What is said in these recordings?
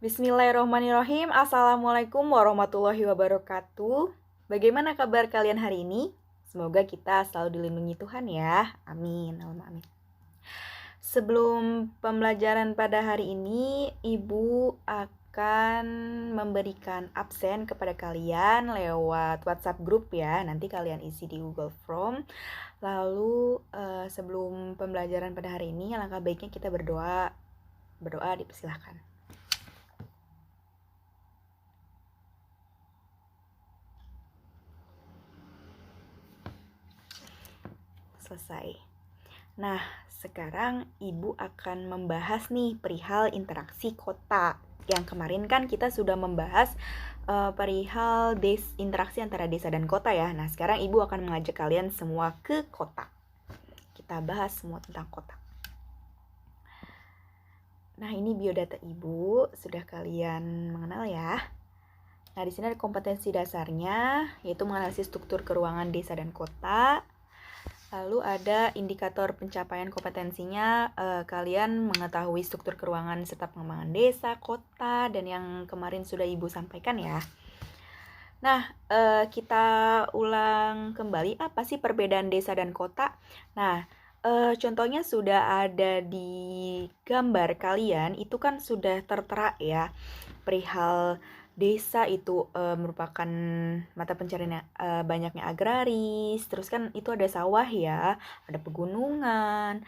Bismillahirrahmanirrahim. Assalamualaikum warahmatullahi wabarakatuh. Bagaimana kabar kalian hari ini? Semoga kita selalu dilindungi Tuhan ya. Amin. Allahumma amin. Sebelum pembelajaran pada hari ini, Ibu akan memberikan absen kepada kalian lewat WhatsApp group ya. Nanti kalian isi di Google Form. Lalu sebelum pembelajaran pada hari ini, alangkah baiknya kita berdoa. Berdoa dipersilahkan. Selesai. Nah, sekarang Ibu akan membahas nih perihal interaksi kota. Yang kemarin kan kita sudah membahas perihal interaksi antara desa dan kota ya. Nah, sekarang Ibu akan mengajak kalian semua ke kota. Kita bahas semua tentang kota. Nah, ini biodata Ibu, sudah kalian mengenal ya. Nah, di sini ada kompetensi dasarnya, yaitu menganalisis struktur keuangan desa dan kota. Lalu ada indikator pencapaian kompetensinya, kalian mengetahui struktur keuangan serta pengembangan desa, kota, dan yang kemarin sudah Ibu sampaikan ya. Nah, kita ulang kembali apa sih perbedaan desa dan kota? Nah, contohnya sudah ada di gambar kalian, itu kan sudah tertera ya, perihal desa itu merupakan mata pencarian banyaknya agraris, terus kan itu ada sawah ya, ada pegunungan,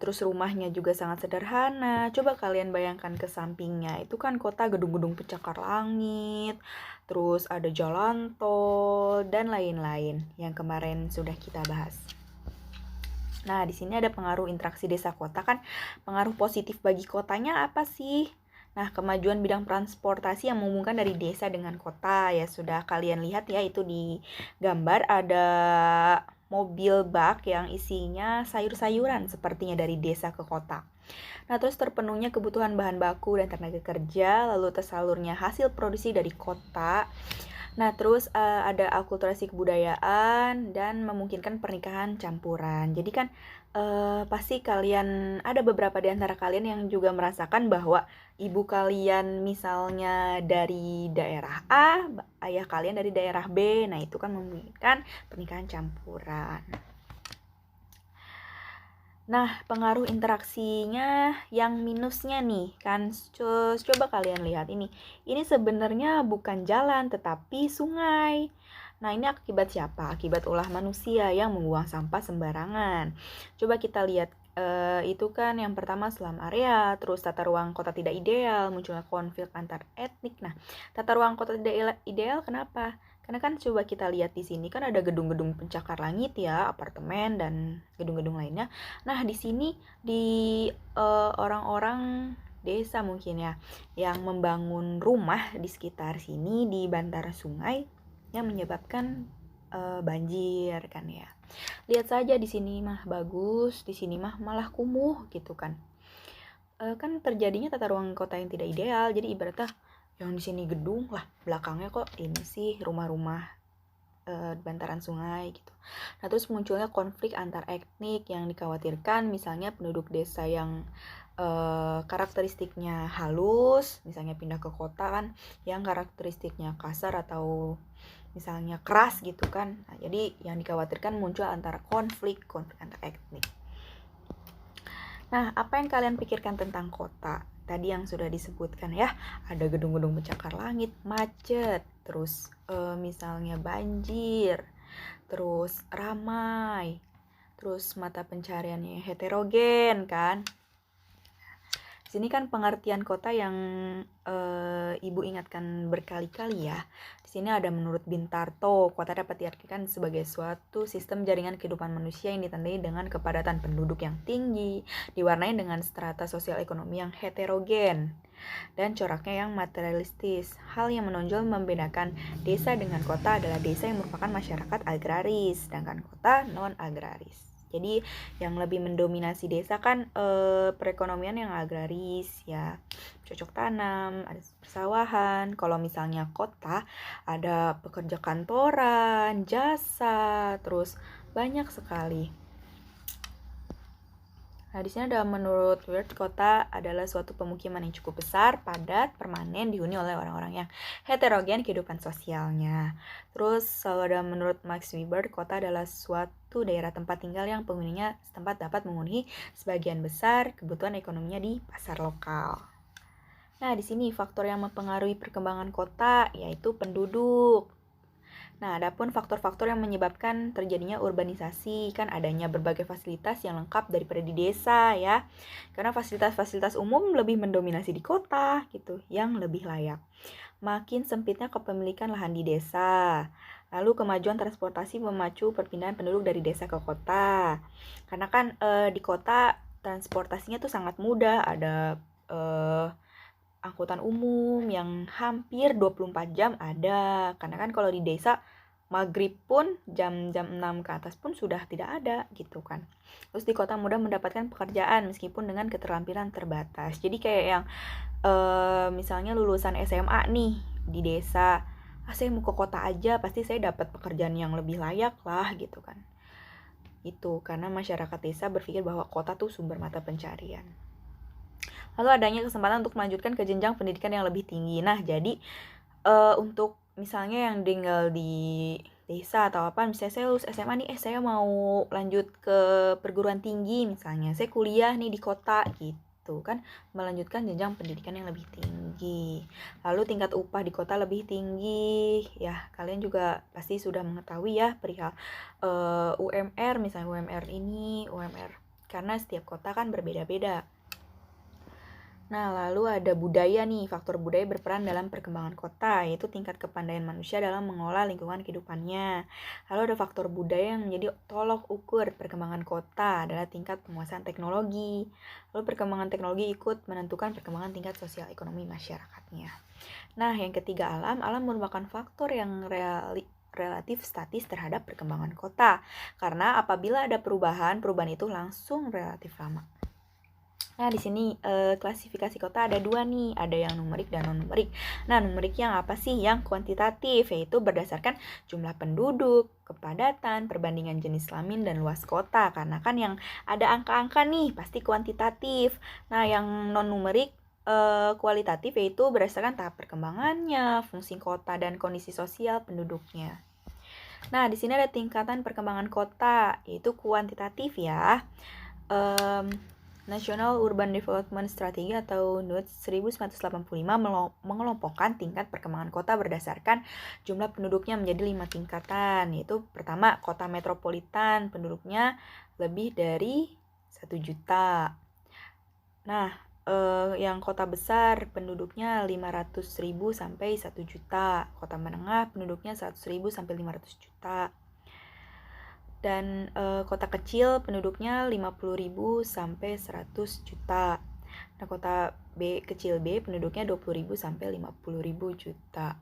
terus rumahnya juga sangat sederhana. Coba kalian bayangkan ke sampingnya, itu kan kota gedung-gedung pencakar langit, terus ada jalan tol, dan lain-lain yang kemarin sudah kita bahas. Nah, di sini ada pengaruh interaksi desa kota kan, pengaruh positif bagi kotanya apa sih? Nah, kemajuan bidang transportasi yang menghubungkan dari desa dengan kota ya sudah kalian lihat ya, itu di gambar ada mobil bak yang isinya sayur-sayuran sepertinya dari desa ke kota. Nah, terus terpenuhnya kebutuhan bahan baku dan tenaga kerja, lalu tersalurnya hasil produksi dari kota. Nah, terus ada akulturasi kebudayaan dan memungkinkan pernikahan campuran. Jadi kan pasti kalian, ada beberapa di antara kalian yang juga merasakan bahwa ibu kalian misalnya dari daerah A, ayah kalian dari daerah B. Nah, itu kan memungkinkan pernikahan campuran. Nah, pengaruh interaksinya yang minusnya nih, kan coba kalian lihat ini. Ini sebenarnya bukan jalan, tetapi sungai. Nah, ini akibat siapa? Akibat ulah manusia yang membuang sampah sembarangan. Coba kita lihat, itu kan yang pertama selam area, terus tata ruang kota tidak ideal, munculnya konflik antar etnik. Nah, tata ruang kota tidak ideal kenapa? Karena kan coba kita lihat di sini kan ada gedung-gedung pencakar langit ya, apartemen dan gedung-gedung lainnya. Nah, di sini di orang-orang desa mungkin ya yang membangun rumah di sekitar sini di bantaran sungai yang menyebabkan banjir kan ya. Lihat saja di sini mah bagus, di sini mah malah kumuh gitu kan. Kan terjadinya tata ruang kota yang tidak ideal. Jadi ibaratnya yang di sini gedung lah, belakangnya kok ini sih rumah-rumah bantaran sungai gitu. Nah, terus munculnya konflik antar etnik yang dikhawatirkan, misalnya penduduk desa yang karakteristiknya halus, misalnya pindah ke kota kan, yang karakteristiknya kasar atau misalnya keras gitu kan. Nah, jadi yang dikhawatirkan muncul antara konflik antar etnik. Nah, apa yang kalian pikirkan tentang kota? Tadi yang sudah disebutkan ya, ada gedung-gedung pencakar langit, macet, terus misalnya banjir, terus ramai, terus mata pencariannya heterogen kan. Sini kan pengertian kota yang Ibu ingatkan berkali-kali ya. Di sini ada menurut Bintarto, kota dapat diartikan sebagai suatu sistem jaringan kehidupan manusia yang ditandai dengan kepadatan penduduk yang tinggi, diwarnai dengan strata sosial ekonomi yang heterogen, dan coraknya yang materialistis. Hal yang menonjol membedakan desa dengan kota adalah desa yang merupakan masyarakat agraris, sedangkan kota non-agraris. Jadi yang lebih mendominasi desa kan perekonomian yang agraris ya, cocok tanam, ada persawahan. Kalau misalnya kota ada pekerja kantoran, jasa, terus banyak sekali. Nah, di sini ada menurut Word, kota adalah suatu pemukiman yang cukup besar, padat, permanen, dihuni oleh orang-orang yang heterogen kehidupan sosialnya. Terus ada menurut Max Weber, kota adalah suatu daerah tempat tinggal yang penghuninya setempat dapat memenuhi sebagian besar kebutuhan ekonominya di pasar lokal. Nah, di sini faktor yang mempengaruhi perkembangan kota yaitu penduduk. Nah, adapun faktor-faktor yang menyebabkan terjadinya urbanisasi, kan adanya berbagai fasilitas yang lengkap daripada di desa ya. Karena fasilitas-fasilitas umum lebih mendominasi di kota gitu, yang lebih layak. Makin sempitnya kepemilikan lahan di desa. Lalu kemajuan transportasi memacu perpindahan penduduk dari desa ke kota. Karena kan di kota transportasinya tuh sangat mudah, ada angkutan umum yang hampir 24 jam ada. Karena kan kalau di desa maghrib pun jam 6 ke atas pun sudah tidak ada gitu kan. Terus di kota mudah mendapatkan pekerjaan meskipun dengan keterampilan terbatas. Jadi kayak yang misalnya lulusan SMA nih di desa, saya mau ke kota aja pasti saya dapat pekerjaan yang lebih layak lah gitu kan. Itu karena masyarakat desa berpikir bahwa kota tuh sumber mata pencarian. Lalu adanya kesempatan untuk melanjutkan ke jenjang pendidikan yang lebih tinggi. Nah, jadi untuk misalnya yang tinggal di desa atau apa, misalnya saya lulus SMA nih, saya mau lanjut ke perguruan tinggi misalnya, saya kuliah nih di kota gitu kan, melanjutkan jenjang pendidikan yang lebih tinggi. Lalu tingkat upah di kota lebih tinggi, ya kalian juga pasti sudah mengetahui ya perihal UMR, misalnya UMR ini, UMR, karena setiap kota kan berbeda-beda. Nah, lalu ada budaya nih. Faktor budaya berperan dalam perkembangan kota, yaitu tingkat kepandaian manusia dalam mengolah lingkungan kehidupannya. Lalu ada faktor budaya yang menjadi tolok ukur perkembangan kota adalah tingkat penguasaan teknologi. Lalu perkembangan teknologi ikut menentukan perkembangan tingkat sosial ekonomi masyarakatnya. Nah, yang ketiga alam. Alam merupakan faktor yang relatif statis terhadap perkembangan kota. Karena apabila ada perubahan itu langsung relatif lama. Nah, di sini klasifikasi kota ada dua nih, ada yang numerik dan non-numerik. Nah, numerik yang apa sih? Yang kuantitatif, yaitu berdasarkan jumlah penduduk, kepadatan, perbandingan jenis kelamin, dan luas kota. Karena kan yang ada angka-angka nih, pasti kuantitatif. Nah, yang non-numerik kualitatif, yaitu berdasarkan tahap perkembangannya, fungsi kota, dan kondisi sosial penduduknya. Nah, di sini ada tingkatan perkembangan kota, yaitu kuantitatif ya. National Urban Development Strategy atau NUTS 1985 mengelompokkan tingkat perkembangan kota berdasarkan jumlah penduduknya menjadi 5 tingkatan, yaitu pertama, kota metropolitan, penduduknya lebih dari 1 juta. Nah, yang kota besar penduduknya 500.000 sampai 1 juta, kota menengah penduduknya 100.000 sampai 500 juta. Dan kota kecil penduduknya 50.000 sampai 100 juta. Nah, kota kecil B penduduknya 20.000 sampai 50.000 juta.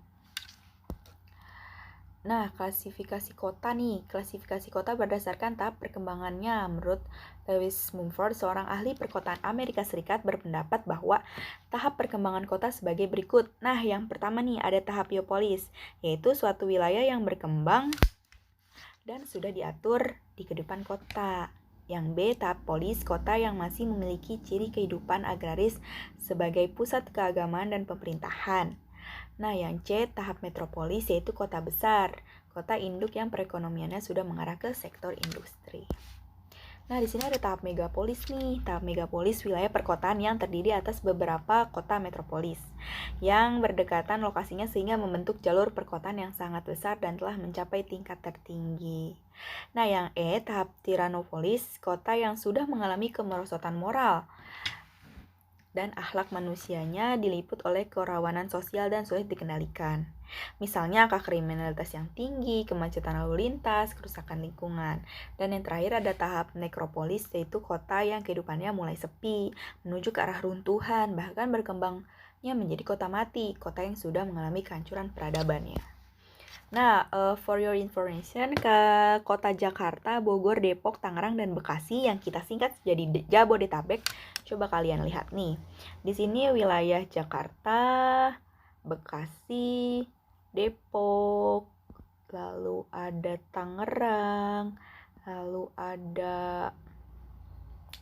Nah, klasifikasi kota nih. Klasifikasi kota berdasarkan tahap perkembangannya. Menurut Lewis Mumford, seorang ahli perkotaan Amerika Serikat, berpendapat bahwa tahap perkembangan kota sebagai berikut. Nah, yang pertama nih ada tahap biopolis, yaitu suatu wilayah yang berkembang dan sudah diatur di kehidupan kota. Yang B, tahap polis, kota yang masih memiliki ciri kehidupan agraris sebagai pusat keagamaan dan pemerintahan. Nah, yang C, tahap metropolis, yaitu kota besar, kota induk yang perekonomiannya sudah mengarah ke sektor industri. Nah, di sini ada tahap megapolis nih. Tahap megapolis wilayah perkotaan yang terdiri atas beberapa kota metropolis yang berdekatan lokasinya sehingga membentuk jalur perkotaan yang sangat besar dan telah mencapai tingkat tertinggi. Nah, yang E, tahap tiranopolis, kota yang sudah mengalami kemerosotan moral dan akhlak manusianya diliput oleh kerawanan sosial dan sulit dikendalikan. Misalnya angka kriminalitas yang tinggi, kemacetan lalu lintas, kerusakan lingkungan. Dan yang terakhir ada tahap nekropolis, yaitu kota yang kehidupannya mulai sepi, menuju ke arah runtuhan, bahkan berkembangnya menjadi kota mati, kota yang sudah mengalami kehancuran peradabannya. Nah, for your information, ke kota Jakarta, Bogor, Depok, Tangerang, dan Bekasi yang kita singkat jadi Jabodetabek. Coba kalian lihat nih. Di sini wilayah Jakarta, Bekasi, Depok, lalu ada Tangerang, lalu ada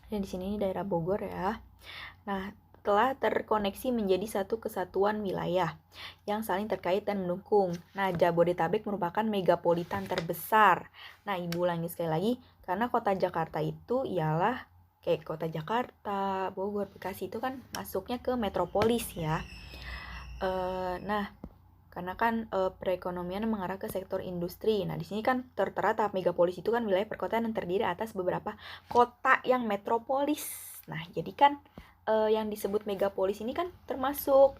Dan di sini ini daerah Bogor ya. Nah, telah terkoneksi menjadi satu kesatuan wilayah yang saling terkait dan mendukung. Nah, Jabodetabek merupakan megapolitan terbesar. Nah, Ibu ulangi sekali lagi, karena kota Jakarta itu ialah kayak kota Jakarta, Bogor, Bekasi itu kan masuknya ke metropolis ya. Nah, karena kan perekonomian mengarah ke sektor industri. Nah, di sini kan tertera tahap megapolis itu kan wilayah perkotaan yang terdiri atas beberapa kota yang metropolis. Nah, jadi kan yang disebut megapolis ini kan termasuk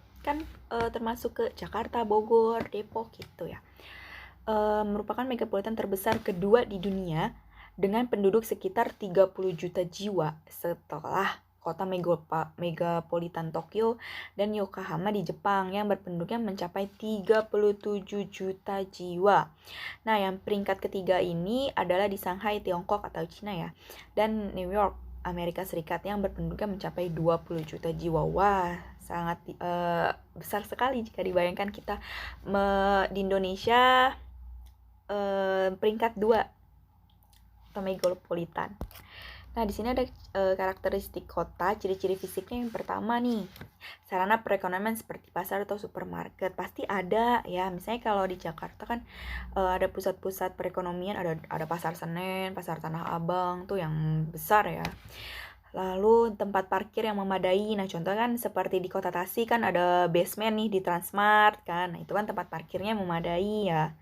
ke Jakarta, Bogor, Depok gitu ya. Merupakan megapolitan terbesar kedua di dunia dengan penduduk sekitar 30 juta jiwa setelah kota megapolitan Tokyo dan Yokohama di Jepang yang berpenduduknya mencapai 37 juta jiwa. Nah, yang peringkat ketiga ini adalah di Shanghai, Tiongkok atau Cina ya, dan New York, Amerika Serikat yang berpenduduknya mencapai 20 juta jiwa. Wah, sangat besar sekali jika dibayangkan kita di Indonesia peringkat 2 atau megapolitan. Nah, di sini ada karakteristik kota, ciri-ciri fisiknya. Yang pertama nih, sarana perekonomian seperti pasar atau supermarket pasti ada ya. Misalnya kalau di Jakarta kan ada pusat-pusat perekonomian, ada pasar Senen, pasar Tanah Abang tuh yang besar ya. Lalu tempat parkir yang memadai. Nah, contoh kan seperti di Kota Tasik kan ada basement nih di Transmart kan. Nah, itu kan tempat parkirnya memadai ya.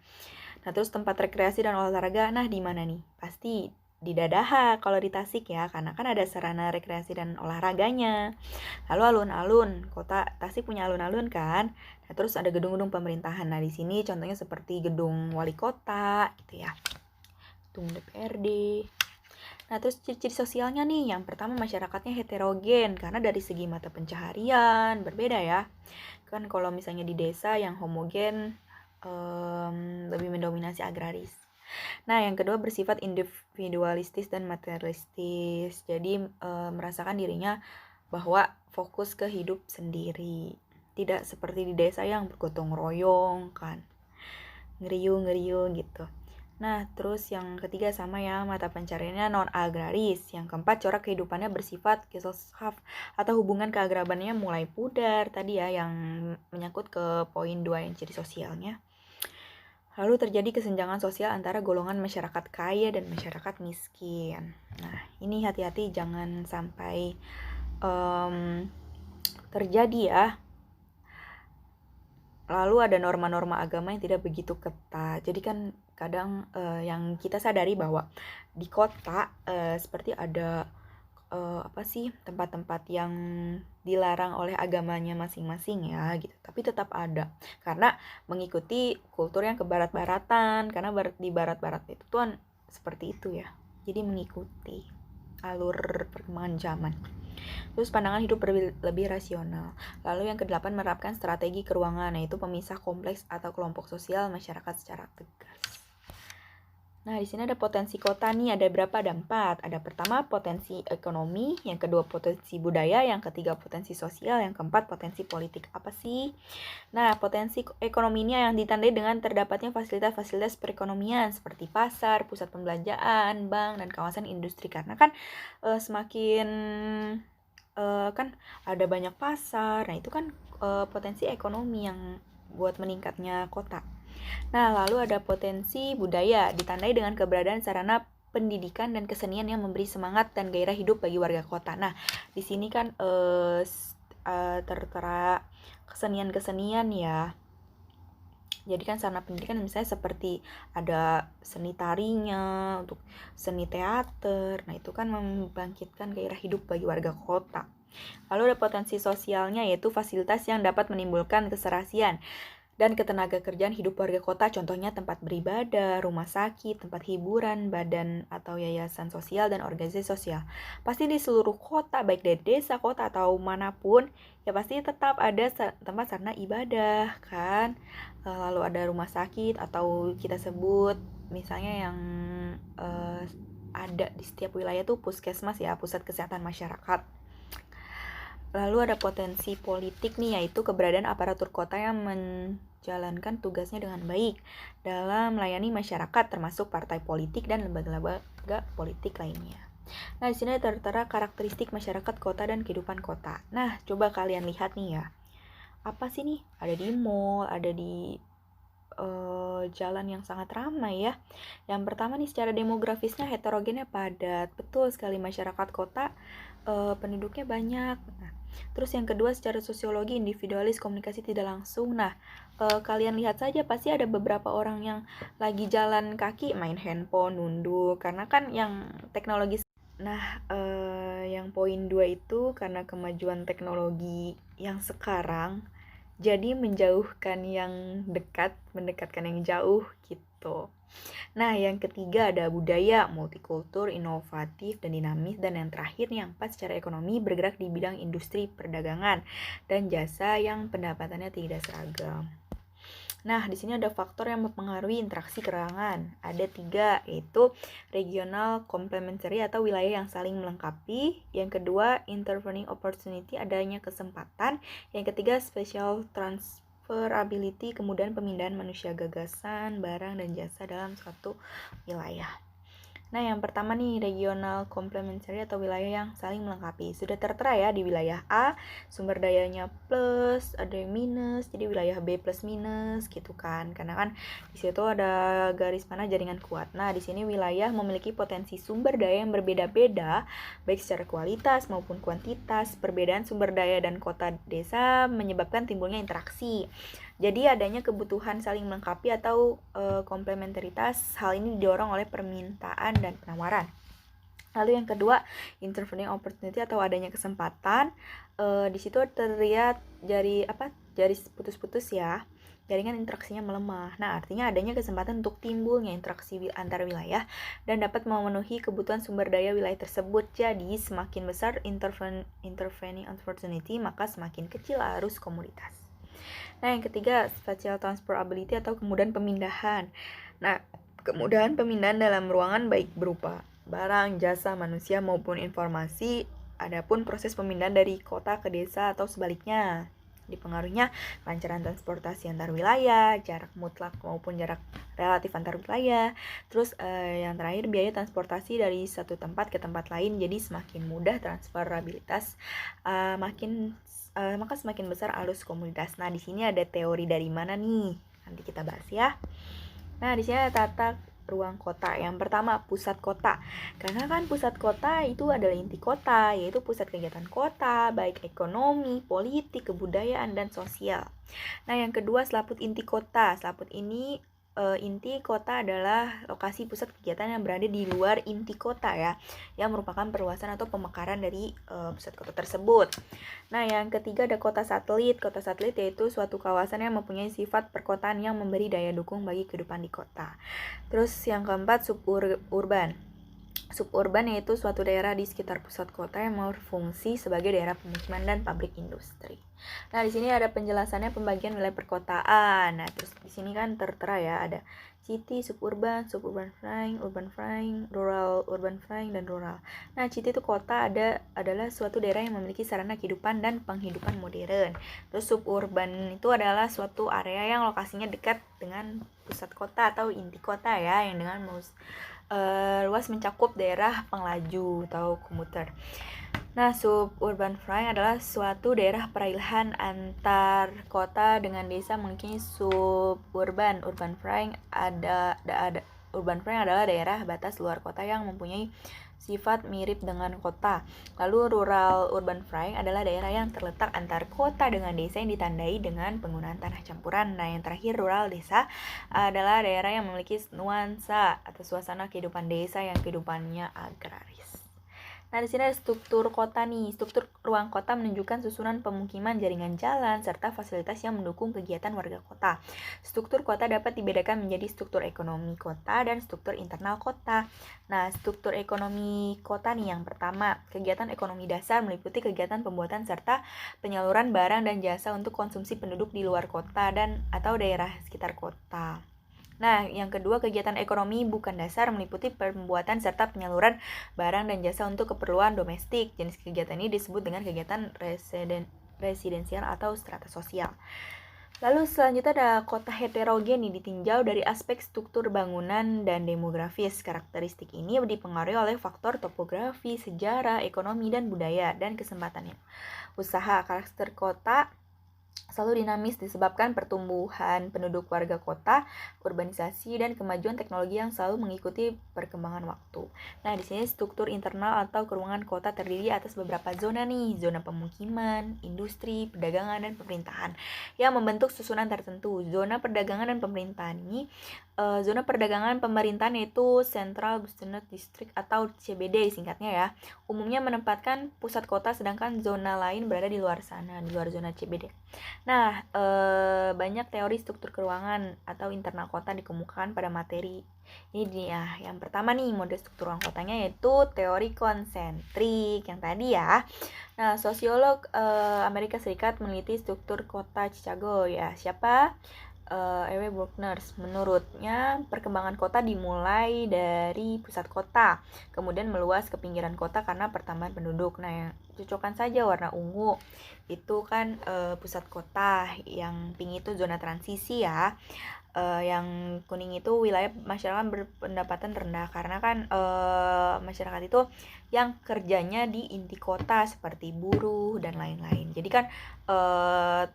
Nah, terus tempat rekreasi dan olahraga, nah di mana nih? Pasti di Dadaha kalau di Tasik ya, karena kan ada sarana rekreasi dan olahraganya. Lalu alun-alun, kota Tasik punya alun-alun kan? Nah, terus ada gedung-gedung pemerintahan. Nah, di sini contohnya seperti gedung wali kota gitu ya. Gedung DPRD. Nah, terus ciri-ciri sosialnya nih, yang pertama masyarakatnya heterogen karena dari segi mata pencaharian berbeda ya. Kan kalau misalnya di desa yang homogen lebih mendominasi agraris. Nah, yang kedua bersifat individualistis dan materialistis. Jadi merasakan dirinya bahwa fokus ke hidup sendiri. Tidak seperti di desa yang bergotong royong kan. Ngeriung gitu. Nah, terus yang ketiga sama ya, mata pencariannya non-agraris. Yang keempat, corak kehidupannya bersifat Gesellschaft atau hubungan keagrabannya mulai pudar. Tadi ya yang menyangkut ke poin 2 yang ciri sosialnya. Lalu terjadi kesenjangan sosial antara golongan masyarakat kaya dan masyarakat miskin. Nah, ini hati-hati jangan sampai terjadi ya. Lalu ada norma-norma agama yang tidak begitu ketat. Jadi kan kadang yang kita sadari bahwa di kota seperti ada tempat-tempat yang dilarang oleh agamanya masing-masing ya gitu, tapi tetap ada karena mengikuti kultur yang kebarat-baratan, karena di barat-barat itu tuh seperti itu ya, jadi mengikuti alur perkembangan zaman. Terus pandangan hidup lebih rasional. Lalu yang kedelapan menerapkan strategi keruangan, yaitu pemisah kompleks atau kelompok sosial masyarakat secara tegas. Nah, di sini ada potensi kota nih, ada berapa? Ada 4. Ada pertama potensi ekonomi, yang kedua potensi budaya, yang ketiga potensi sosial, yang keempat potensi politik. Apa sih? Nah, potensi ekonominya yang ditandai dengan terdapatnya fasilitas-fasilitas perekonomian seperti pasar, pusat pembelanjaan, bank, dan kawasan industri. Karena kan semakin kan ada banyak pasar, nah itu kan potensi ekonomi yang buat meningkatnya kota. Nah, lalu ada potensi budaya, ditandai dengan keberadaan sarana pendidikan dan kesenian yang memberi semangat dan gairah hidup bagi warga kota. Nah, di sini kan tertera kesenian-kesenian ya. Jadi kan sarana pendidikan misalnya seperti ada seni tarinya, untuk seni teater. Nah, itu kan membangkitkan gairah hidup bagi warga kota. Lalu ada potensi sosialnya, yaitu fasilitas yang dapat menimbulkan keserasian dan ketenaga kerjaan hidup warga kota, contohnya tempat beribadah, rumah sakit, tempat hiburan, badan atau yayasan sosial, dan organisasi sosial. Pasti di seluruh kota, baik dari desa, kota, atau manapun, ya pasti tetap ada tempat sarana ibadah, kan? Lalu ada rumah sakit, atau kita sebut, misalnya yang ada di setiap wilayah tuh puskesmas ya, pusat kesehatan masyarakat. Lalu ada potensi politik nih, yaitu keberadaan aparatur kota yang menjalankan tugasnya dengan baik dalam melayani masyarakat, termasuk partai politik dan lembaga-lembaga politik lainnya. Nah, di sini tertera karakteristik masyarakat kota dan kehidupan kota. Nah, coba kalian lihat nih ya. Apa sih nih? Ada di mall, ada di jalan yang sangat ramai ya. Yang pertama nih, secara demografisnya heterogennya padat. Betul sekali, masyarakat kota penduduknya banyak. Nah, terus yang kedua, secara sosiologi individualis, komunikasi tidak langsung. Nah, kalian lihat saja pasti ada beberapa orang yang lagi jalan kaki main handphone, nunduk, karena kan yang teknologi. Nah, yang poin 2 itu karena kemajuan teknologi yang sekarang jadi menjauhkan yang dekat, mendekatkan yang jauh gitu. Nah, yang ketiga ada budaya, multikultur, inovatif, dan dinamis. Dan yang terakhir, yang empat, secara ekonomi bergerak di bidang industri, perdagangan, dan jasa yang pendapatannya tidak seragam. Nah, di sini ada faktor yang mempengaruhi interaksi keterangan. Ada 3, yaitu regional complementary atau wilayah yang saling melengkapi. Yang kedua, intervening opportunity, adanya kesempatan. Yang ketiga, special transferability, kemudian pemindahan manusia, gagasan, barang, dan jasa dalam suatu wilayah. Nah, yang pertama nih, regional complementary atau wilayah yang saling melengkapi. Sudah tertera ya, di wilayah A sumber dayanya plus, ada yang minus, jadi wilayah B plus minus gitu kan. Karena kan di situ ada garis panah jaringan kuat. Nah, di sini wilayah memiliki potensi sumber daya yang berbeda-beda, baik secara kualitas maupun kuantitas. Perbedaan sumber daya dan kota desa menyebabkan timbulnya interaksi. Jadi adanya kebutuhan saling melengkapi atau komplementaritas. Hal ini didorong oleh permintaan dan penawaran. Lalu yang kedua, intervening opportunity atau adanya kesempatan. Di situ terlihat garis putus-putus ya. Jaringan interaksinya melemah. Nah, artinya adanya kesempatan untuk timbulnya interaksi antar wilayah dan dapat memenuhi kebutuhan sumber daya wilayah tersebut. Jadi, semakin besar intervening opportunity, maka semakin kecil arus komoditas. Nah, yang ketiga, spatial transferability atau kemudahan pemindahan. Nah, kemudahan pemindahan dalam ruangan baik berupa barang, jasa, manusia maupun informasi. Adapun proses pemindahan dari kota ke desa atau sebaliknya. Dipengaruhinya kelancaran transportasi antar wilayah, jarak mutlak maupun jarak relatif antar wilayah. Terus yang terakhir, biaya transportasi dari satu tempat ke tempat lain. Jadi semakin mudah transferabilitas, maka semakin besar arus komunitas. Nah, di sini ada teori dari mana nih? Nanti kita bahas ya. Nah, di sini ada tata ruang kota. Yang pertama, pusat kota. Karena kan pusat kota itu adalah inti kota, yaitu pusat kegiatan kota, baik ekonomi, politik, kebudayaan, dan sosial. Nah, yang kedua, selaput inti kota. Selaput ini inti kota adalah lokasi pusat kegiatan yang berada di luar inti kota ya, yang merupakan perluasan atau pemekaran dari pusat kota tersebut. Nah, yang ketiga ada kota satelit. Kota satelit yaitu suatu kawasan yang mempunyai sifat perkotaan yang memberi daya dukung bagi kehidupan di kota. Terus yang keempat, suburban. Suburban yaitu suatu daerah di sekitar pusat kota yang berfungsi sebagai daerah pemukiman dan pabrik industri. Nah, di sini ada penjelasannya pembagian wilayah perkotaan. Nah, terus di sini kan tertera ya, ada city, suburban, suburban flying, urban flying, rural, urban flying, dan rural. Nah, city itu kota adalah suatu daerah yang memiliki sarana kehidupan dan penghidupan modern. Terus suburban itu adalah suatu area yang lokasinya dekat dengan pusat kota atau inti kota ya, yang dengan luas mencakup daerah penglaju atau komuter. Nah, suburban flying adalah suatu daerah peralihan antar kota dengan desa memiliki suburban. Urban flying urban flying adalah daerah batas luar kota yang mempunyai sifat mirip dengan kota. Lalu rural urban flying adalah daerah yang terletak antar kota dengan desa yang ditandai dengan penggunaan tanah campuran. Nah, yang terakhir rural desa adalah daerah yang memiliki nuansa atau suasana kehidupan desa yang kehidupannya agraris. Nah, di sini ada struktur kota nih. Struktur ruang kota menunjukkan susunan pemukiman, jaringan jalan, serta fasilitas yang mendukung kegiatan warga kota. Struktur kota dapat dibedakan menjadi struktur ekonomi kota dan struktur internal kota. Nah, struktur ekonomi kota nih yang pertama. Kegiatan ekonomi dasar meliputi kegiatan pembuatan serta penyaluran barang dan jasa untuk konsumsi penduduk di luar kota dan atau daerah sekitar kota. Nah, yang kedua, kegiatan ekonomi bukan dasar meliputi pembuatan serta penyaluran barang dan jasa untuk keperluan domestik. Jenis kegiatan ini disebut dengan kegiatan residensial atau strata sosial. Lalu selanjutnya ada kota heterogen nih, ditinjau dari aspek struktur bangunan dan demografis. Karakteristik ini dipengaruhi oleh faktor topografi, sejarah, ekonomi, dan budaya, dan kesempatannya. Usaha karakter kota selalu dinamis disebabkan pertumbuhan penduduk warga kota, urbanisasi, dan kemajuan teknologi yang selalu mengikuti perkembangan waktu. Nah, di sini struktur internal atau keruangan kota terdiri atas beberapa zona nih, zona pemukiman, industri, perdagangan, dan pemerintahan yang membentuk susunan tertentu. Zona perdagangan dan pemerintahan ini, zona perdagangan pemerintahan yaitu Central Business District atau CBD singkatnya ya, umumnya menempatkan pusat kota, sedangkan zona lain berada di luar sana, di luar zona CBD. Nah, banyak teori struktur keruangan atau internal kota dikemukakan pada materi. Ini dia, yang pertama nih, mode struktur ruang kotanya yaitu teori konsentrik yang tadi ya. Nah, sosiolog Amerika Serikat meneliti struktur kota Chicago ya. Siapa? E.W. Bruckner. Menurutnya, perkembangan kota dimulai dari pusat kota, kemudian meluas ke pinggiran kota karena pertambahan penduduk. Nah, yang cocokkan saja warna ungu itu kan pusat kota, yang pink itu zona transisi ya. Yang kuning itu wilayah masyarakat berpendapatan rendah, karena kan masyarakat itu yang kerjanya di inti kota seperti buruh dan lain-lain. Jadi kan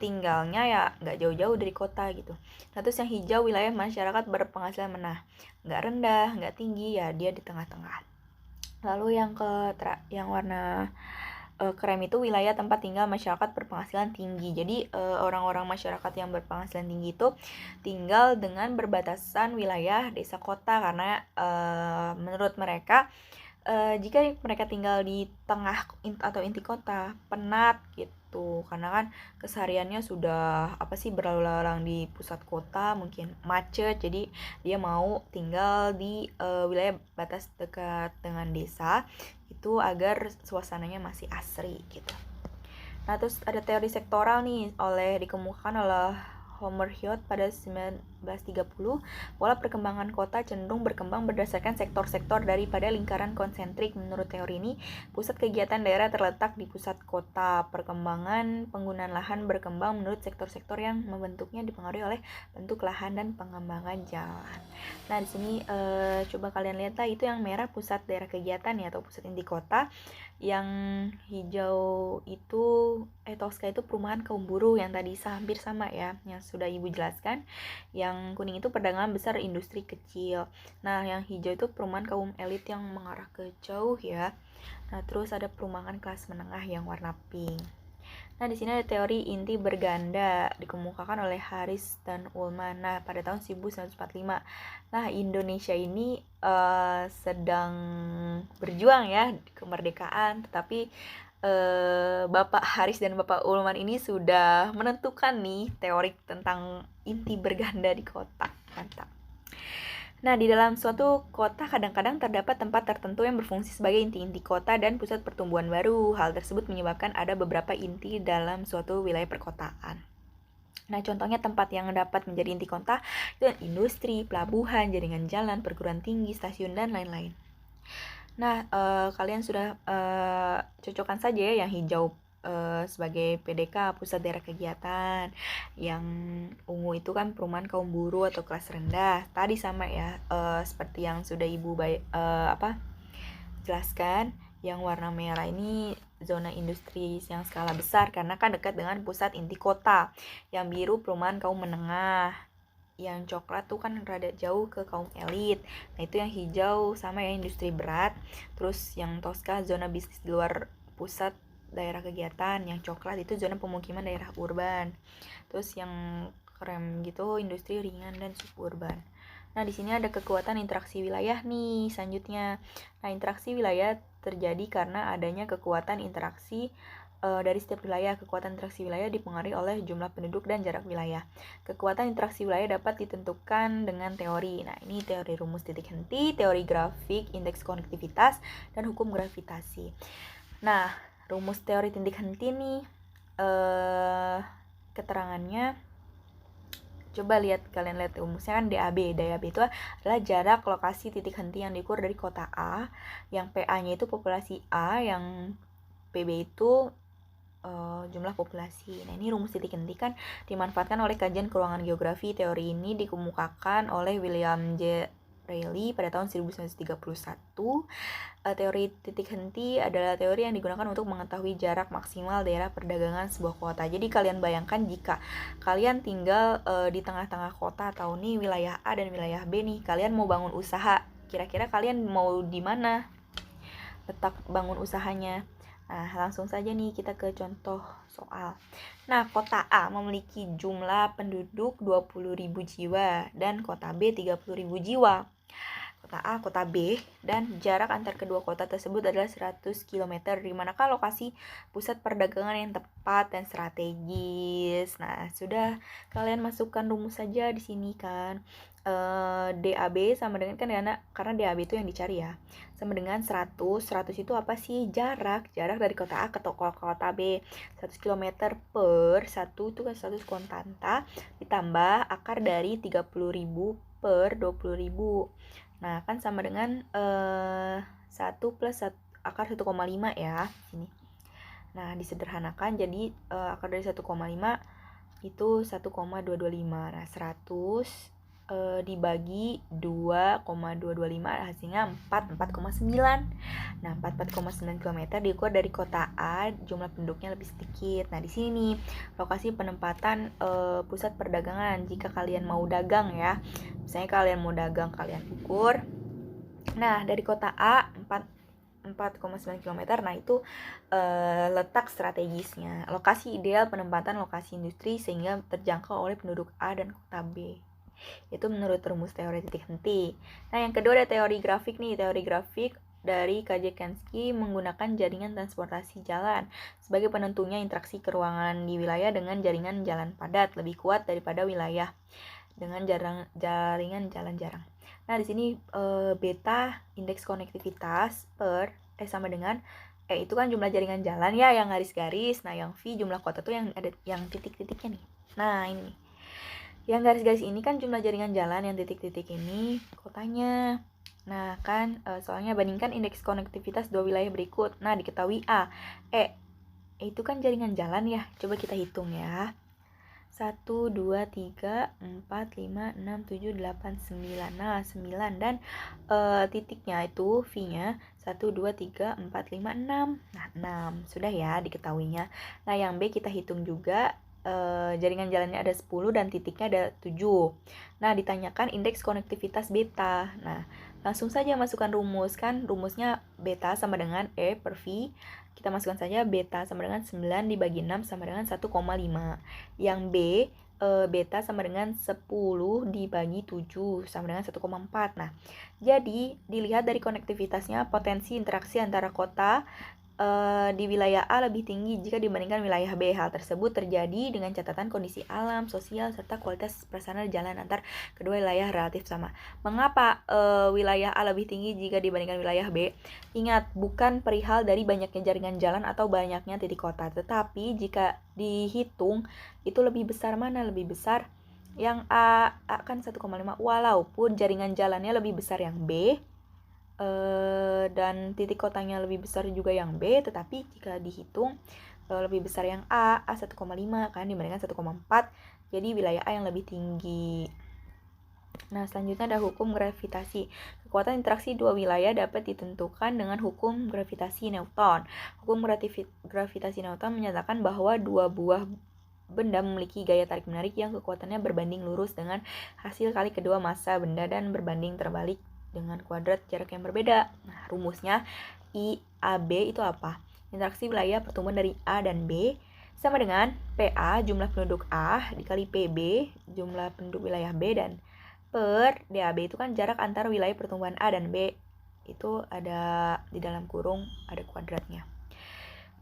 tinggalnya ya nggak jauh-jauh dari kota gitu. Nah, terus yang hijau wilayah masyarakat berpenghasilan menengah, nggak rendah, nggak tinggi, ya dia di tengah-tengah. Lalu yang warna krem itu wilayah tempat tinggal masyarakat berpenghasilan tinggi. Jadi orang-orang masyarakat yang berpenghasilan tinggi itu tinggal dengan berbatasan wilayah desa kota, karena menurut mereka jika mereka tinggal di tengah atau inti kota penat gitu, karena kan kesehariannya sudah berlalu lalang di pusat kota, mungkin macet, jadi dia mau tinggal di wilayah batas dekat dengan desa itu agar suasananya masih asri gitu. Nah, terus ada teori sektoral nih dikemukakan oleh Homer Heath pada 1930, pola perkembangan kota cenderung berkembang berdasarkan sektor-sektor daripada lingkaran konsentrik. Menurut teori ini, pusat kegiatan daerah terletak di pusat kota. Perkembangan penggunaan lahan berkembang menurut sektor-sektor yang membentuknya dipengaruhi oleh bentuk lahan dan pengembangan jalan. Nah, di sini coba kalian lihat lah, itu yang merah pusat daerah kegiatan ya, atau pusat inti kota. Yang hijau itu Tosca itu perumahan kaum buruh, yang tadi hampir sama ya, yang sudah ibu jelaskan. Yang kuning itu perdagangan besar, industri kecil. Nah, yang hijau itu perumahan kaum elit yang mengarah ke jauh ya. Nah, terus ada perumahan kelas menengah yang warna pink. Nah, di sini ada teori inti berganda dikemukakan oleh Harris dan Ullman. Nah, pada tahun 1945. Nah, Indonesia ini sedang berjuang ya kemerdekaan, tetapi Bapak Haris dan Bapak Ullman ini sudah menentukan nih teori tentang inti berganda di kota. Mantap. Nah, di dalam suatu kota kadang-kadang terdapat tempat tertentu yang berfungsi sebagai inti-inti kota dan pusat pertumbuhan baru. Hal tersebut menyebabkan ada beberapa inti dalam suatu wilayah perkotaan. Nah, contohnya tempat yang dapat menjadi inti kota itu industri, pelabuhan, jaringan jalan, perguruan tinggi, stasiun, dan lain-lain. Nah, kalian sudah cocokkan saja ya yang hijau sebagai PDK, pusat daerah kegiatan. Yang ungu itu kan perumahan kaum buruh atau kelas rendah. Tadi sama ya, seperti yang sudah ibu jelaskan. Yang warna merah ini zona industri yang skala besar, karena kan dekat dengan pusat inti kota. Yang biru perumahan kaum menengah. Yang coklat tuh kan rada jauh ke kaum elit. Nah, itu yang hijau sama ya, industri berat. Terus yang Tosca zona bisnis di luar pusat daerah kegiatan. Yang coklat itu zona pemukiman daerah urban. Terus yang krem gitu industri ringan dan suburban. Nah, di sini ada kekuatan interaksi wilayah nih selanjutnya. Nah, interaksi wilayah terjadi karena adanya kekuatan interaksi dari setiap wilayah. Kekuatan interaksi wilayah dipengaruhi oleh jumlah penduduk dan jarak wilayah. Kekuatan interaksi wilayah dapat ditentukan dengan teori. Nah, ini teori rumus titik henti, teori grafik, indeks konektivitas, dan hukum gravitasi. Nah, rumus teori titik henti nih keterangannya, coba kalian lihat rumusnya kan DAB. DAB itu adalah jarak lokasi titik henti yang diukur dari kota A, yang PA-nya itu populasi A, yang PB itu jumlah populasi. Nah, ini rumus titik henti kan dimanfaatkan oleh kajian keruangan geografi. Teori ini dikemukakan oleh William J. Reilly pada tahun 1931. Teori titik henti adalah teori yang digunakan untuk mengetahui jarak maksimal daerah perdagangan sebuah kota. Jadi kalian bayangkan jika kalian tinggal di tengah-tengah kota atau nih wilayah A dan wilayah B nih, kalian mau bangun usaha, kira-kira kalian mau di mana letak bangun usahanya? Nah, langsung saja nih kita ke contoh soal. Nah, kota A memiliki jumlah penduduk 20.000 jiwa dan kota B 30.000 jiwa. Kota A, kota B, dan jarak antar kedua kota tersebut adalah 100 km. Di manakah lokasi pusat perdagangan yang tepat dan strategis? Nah, sudah kalian masukkan rumus saja di sini kan. DAB sama dengan kan karena DAB itu yang dicari ya. Sama dengan 100. 100 itu apa sih? Jarak dari kota A ke kota B. 100 km per 1 itu kan 100 konstanta ditambah akar dari 30.000 per 20.000. Nah, kan sama dengan 1 plus 1, akar 1,5 ya sini. Nah, disederhanakan jadi akar dari 1,5 itu 1,225. Nah, 100 dibagi 2,225 hasilnya 4,9. Nah, 4,9 km diukur dari kota A, jumlah penduduknya lebih sedikit. Nah, di sini lokasi penempatan pusat perdagangan. Jika kalian mau dagang ya, misalnya kalian mau dagang, kalian ukur. Nah, dari kota A 4,9 km. Nah, itu letak strategisnya. Lokasi ideal penempatan lokasi industri sehingga terjangkau oleh penduduk A dan kota B. Itu menurut rumus teori titik henti. Nah, yang kedua ada teori grafik nih. Teori grafik dari KJ Kensky menggunakan jaringan transportasi jalan sebagai penentunya interaksi keruangan di wilayah dengan jaringan jalan padat lebih kuat daripada wilayah dengan jaringan jalan jarang. Nah, di sini beta indeks konektivitas per sama dengan itu kan jumlah jaringan jalan ya yang garis-garis. Nah, yang V jumlah kota tuh yang ada yang titik-titiknya nih. Nah, ini yang garis-garis ini kan jumlah jaringan jalan, yang titik-titik ini kotanya. Nah, kan soalnya bandingkan indeks konektivitas dua wilayah berikut. Nah, diketahui A, itu kan jaringan jalan ya. Coba kita hitung ya. 1, 2, 3, 4, 5, 6, 7, 8, 9. Nah, 9 dan titiknya itu V-nya 1, 2, 3, 4, 5, 6. Nah, 6. Sudah ya diketahuinya. Nah, yang B kita hitung juga. Jaringan jalannya ada 10 dan titiknya ada 7. Nah, ditanyakan indeks konektivitas beta. Nah, langsung saja masukkan rumus kan. Rumusnya beta sama dengan E per V. Kita masukkan saja beta sama dengan 9 dibagi 6 sama dengan 1,5. Yang B, beta sama dengan 10 dibagi 7 sama dengan 1,4. Nah, jadi dilihat dari konektivitasnya, potensi interaksi antara kota di wilayah A lebih tinggi jika dibandingkan wilayah B. Hal tersebut terjadi dengan catatan kondisi alam, sosial, serta kualitas prasarana jalan antar kedua wilayah relatif sama. Mengapa wilayah A lebih tinggi jika dibandingkan wilayah B? Ingat, bukan perihal dari banyaknya jaringan jalan atau banyaknya titik kota, tetapi jika dihitung itu lebih besar mana? Lebih besar yang A kan 1,5 walaupun jaringan jalannya lebih besar yang B, dan titik kotanya lebih besar juga yang B, tetapi jika dihitung lebih besar yang A 1,5 kan dibandingkan 1,4, jadi wilayah A yang lebih tinggi. Nah, selanjutnya ada hukum gravitasi. Kekuatan interaksi dua wilayah dapat ditentukan dengan hukum gravitasi Newton. Hukum gravitasi Newton menyatakan bahwa dua buah benda memiliki gaya tarik menarik yang kekuatannya berbanding lurus dengan hasil kali kedua massa benda dan berbanding terbalik dengan kuadrat jarak yang berbeda. Nah, rumusnya IAB itu apa? Interaksi wilayah pertemuan dari A dan B sama dengan PA jumlah penduduk A dikali PB jumlah penduduk wilayah B dan per DAB itu kan jarak antar wilayah pertemuan A dan B. Itu ada di dalam kurung ada kuadratnya.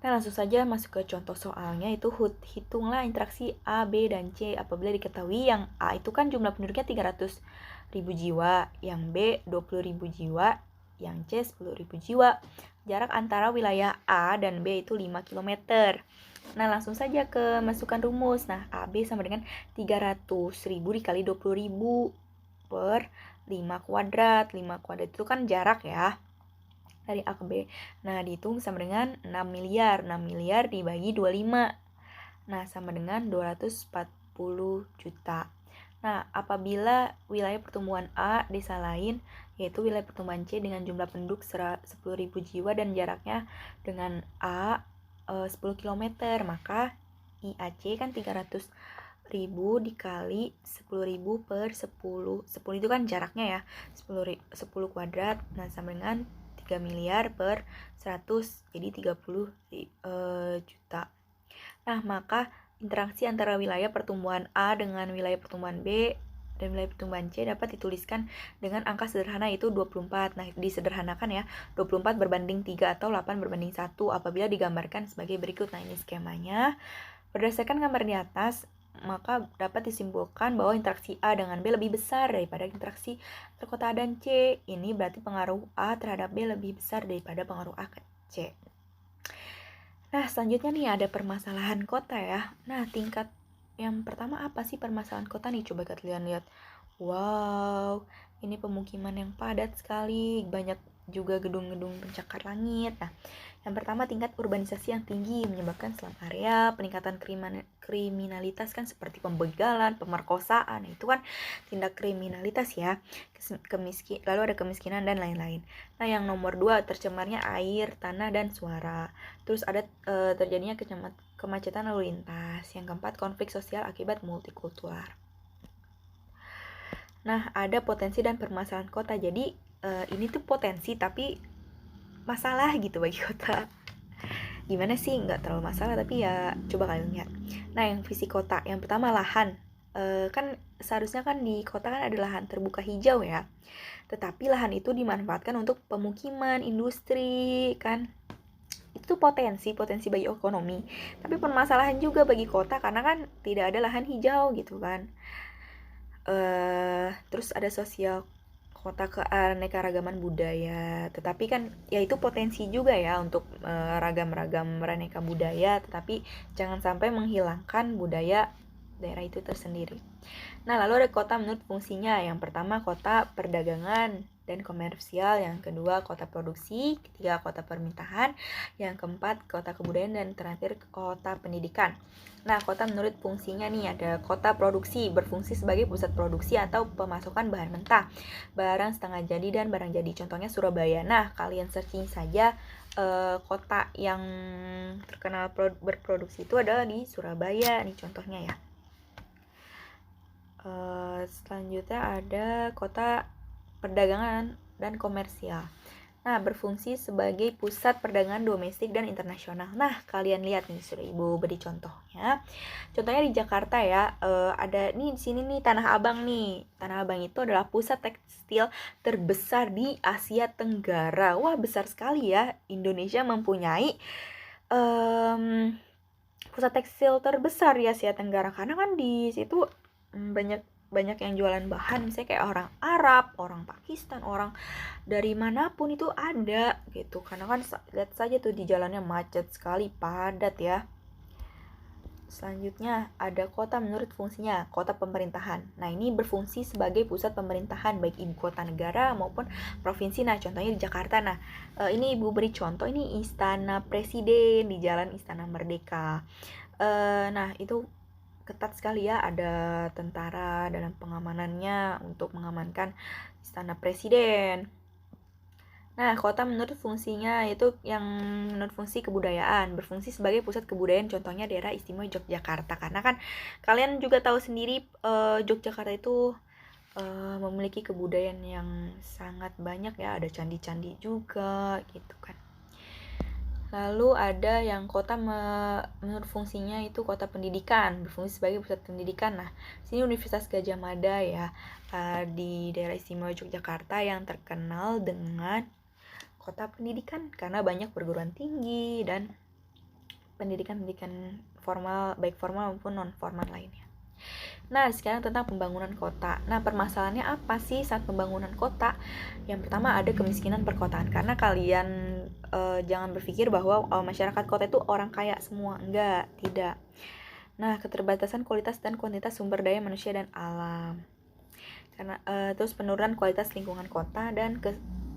Nah, langsung saja masuk ke contoh soalnya, itu hitunglah interaksi A, B, dan C apabila diketahui yang A itu kan jumlah penduduknya 300.000 jiwa, yang B 20.000 jiwa, yang C 10.000 jiwa. Jarak antara wilayah A dan B itu 5 km. Nah, langsung saja ke masukkan rumus. Nah, AB sama dengan 300.000 dikali 20.000 per 5 kuadrat. 5 kuadrat itu kan jarak ya. dari A ke B. Nah, dihitung sama dengan 6 miliar. 6 miliar dibagi 25. Nah, sama dengan 240 juta. Nah, apabila wilayah pertumbuhan A desa lain, yaitu wilayah pertumbuhan C dengan jumlah penduduk 10.000 jiwa dan jaraknya dengan A 10 km, maka IAC kan 300.000 dikali 10.000 per 10. 10 itu kan jaraknya ya, 10 kuadrat. Nah, sama dengan 3 miliar per 100, jadi 30 juta. Nah, maka interaksi antara wilayah pertumbuhan A dengan wilayah pertumbuhan B dan wilayah pertumbuhan C dapat dituliskan dengan angka sederhana yaitu 24. Nah, disederhanakan ya, 24 berbanding 3 atau 8 berbanding 1 apabila digambarkan sebagai berikut. Nah, ini skemanya. Berdasarkan gambar di atas, maka dapat disimpulkan bahwa interaksi A dengan B lebih besar daripada interaksi antara kota A dan C. Ini berarti pengaruh A terhadap B lebih besar daripada pengaruh A ke C. Nah, selanjutnya nih ada permasalahan kota ya. Nah, tingkat yang pertama apa sih permasalahan kota nih? Coba kalian lihat. Wow, ini pemukiman yang padat sekali, banyak juga gedung-gedung pencakar langit. Nah, yang pertama tingkat urbanisasi yang tinggi menyebabkan slum area, peningkatan kriminalitas kan seperti pembegalan, pemerkosaan. Nah, itu kan tindak kriminalitas ya. Lalu ada kemiskinan dan lain-lain. Nah, yang nomor 2 tercemarnya air, tanah, dan suara. Terus ada terjadinya kemacetan lalu lintas. Yang keempat, konflik sosial akibat multikultural. Nah, ada potensi dan permasalahan kota. Jadi, ini tuh potensi tapi masalah gitu bagi kota. Gimana sih? Nggak terlalu masalah, tapi ya coba kalian lihat. Nah, yang visi kota. Yang pertama, lahan. Kan seharusnya kan di kota kan ada lahan terbuka hijau ya. Tetapi lahan itu dimanfaatkan untuk pemukiman, industri, kan. Itu potensi bagi ekonomi. Tapi permasalahan juga bagi kota karena kan tidak ada lahan hijau gitu kan. Terus ada sosial kota keanekaragaman budaya, tetapi kan ya itu potensi juga ya untuk ragam-ragam beraneka budaya, tetapi jangan sampai menghilangkan budaya daerah itu tersendiri. Nah, lalu ada kota menurut fungsinya. Yang pertama kota perdagangan dan komersial, yang kedua kota produksi, ketiga kota permintaan, yang keempat kota kebudayaan, dan terakhir kota pendidikan. Nah, kota menurut fungsinya nih ada kota produksi, berfungsi sebagai pusat produksi atau pemasukan bahan mentah, barang setengah jadi dan barang jadi. Contohnya Surabaya. Nah, kalian searching saja kota yang terkenal berproduksi itu adalah di Surabaya nih contohnya ya. Selanjutnya ada kota perdagangan dan komersial. Nah, berfungsi sebagai pusat perdagangan domestik dan internasional. Nah, kalian lihat nih, sudah Ibu beri contohnya. Contohnya di Jakarta ya, ada nih di sini nih Tanah Abang nih. Tanah Abang itu adalah pusat tekstil terbesar di Asia Tenggara. Wah, besar sekali ya. Indonesia mempunyai pusat tekstil terbesar di Asia Tenggara karena kan di situ banyak yang jualan bahan, misalnya kayak orang Arab, orang Pakistan, orang dari manapun itu ada gitu. Karena kan lihat saja tuh di jalannya macet sekali, padat ya. Selanjutnya ada kota menurut fungsinya, kota pemerintahan. Nah, ini berfungsi sebagai pusat pemerintahan baik ibu kota negara maupun provinsi. Nah, contohnya di Jakarta. Nah, ini Ibu beri contoh, ini Istana Presiden di Jalan Istana Merdeka. Nah, itu ketat sekali ya, ada tentara dalam pengamanannya untuk mengamankan Istana Presiden. Nah, kota menurut fungsinya itu yang menurut fungsi kebudayaan, berfungsi sebagai pusat kebudayaan, contohnya daerah istimewa Yogyakarta. Karena kan kalian juga tahu sendiri Yogyakarta itu memiliki kebudayaan yang sangat banyak ya, ada candi-candi juga gitu kan. Lalu ada yang kota menurut fungsinya itu kota pendidikan, berfungsi sebagai pusat pendidikan. Nah, sini Universitas Gadjah Mada ya, di daerah istimewa Yogyakarta yang terkenal dengan kota pendidikan karena banyak perguruan tinggi dan pendidikan formal, baik formal maupun non formal lainnya. Nah, sekarang tentang pembangunan kota. Nah, permasalahannya apa sih saat pembangunan kota? Yang pertama ada kemiskinan perkotaan. Karena kalian jangan berpikir bahwa masyarakat kota itu orang kaya semua. Enggak, tidak. Nah, keterbatasan kualitas dan kuantitas sumber daya manusia dan alam. karena terus penurunan kualitas lingkungan kota dan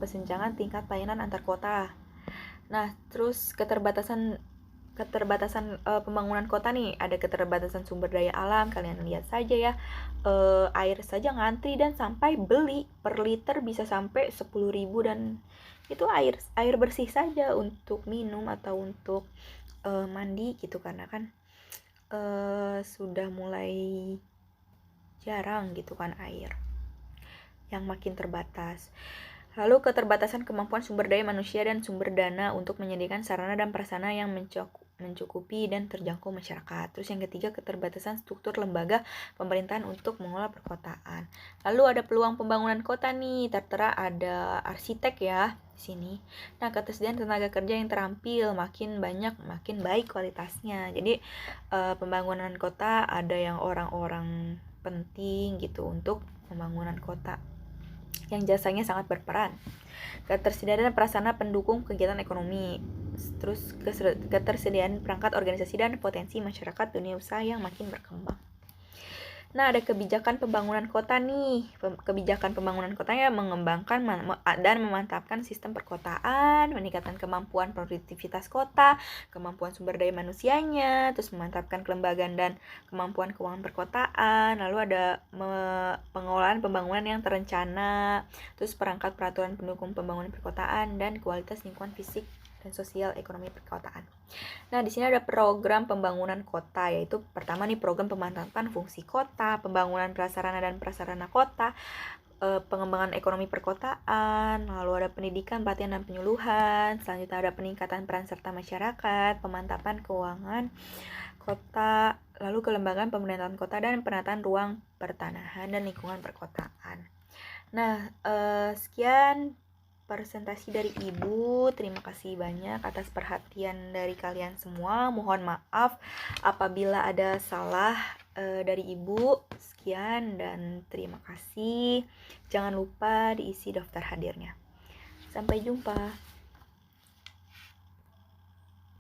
kesenjangan tingkat pelayanan antar kota. Nah, terus keterbatasan pembangunan kota nih, ada keterbatasan sumber daya alam. Kalian lihat saja ya, air saja ngantri dan sampai beli per liter bisa sampai 10.000, dan itu air bersih saja untuk minum atau untuk mandi gitu, karena kan sudah mulai jarang gitu kan air yang makin terbatas. Lalu keterbatasan kemampuan sumber daya manusia dan sumber dana untuk menyediakan sarana dan prasarana yang mencukupi dan terjangkau masyarakat. Terus yang ketiga, keterbatasan struktur lembaga pemerintahan untuk mengelola perkotaan. Lalu ada peluang pembangunan kota nih, tertera ada arsitek ya di sini. Nah, ketersediaan tenaga kerja yang terampil makin banyak, makin baik kualitasnya. Jadi pembangunan kota ada yang orang-orang penting gitu untuk pembangunan kota yang jasanya sangat berperan. Ketersediaan prasarana pendukung kegiatan ekonomi, terus ketersediaan perangkat organisasi dan potensi masyarakat dunia usaha yang makin berkembang. Nah, ada kebijakan pembangunan kota nih. Kebijakan pembangunan kotanya mengembangkan dan memantapkan sistem perkotaan, meningkatkan kemampuan produktivitas kota, kemampuan sumber daya manusianya, terus memantapkan kelembagaan dan kemampuan keuangan perkotaan. Lalu ada pengelolaan pembangunan yang terencana, terus perangkat peraturan pendukung pembangunan perkotaan, dan kualitas lingkungan fisik dan sosial ekonomi perkotaan. Nah, di sini ada program pembangunan kota, yaitu pertama nih program pemantapan fungsi kota, pembangunan prasarana dan prasarana kota, pengembangan ekonomi perkotaan, lalu ada pendidikan, pelatihan dan penyuluhan, selanjutnya ada peningkatan peran serta masyarakat, pemantapan keuangan kota, lalu kelembagaan pemerintahan kota dan penataan ruang pertanahan dan lingkungan perkotaan. Nah, sekian presentasi dari Ibu. Terima kasih banyak atas perhatian dari kalian semua. Mohon maaf apabila ada salah dari Ibu. Sekian dan terima kasih. Jangan lupa diisi daftar hadirnya. Sampai jumpa.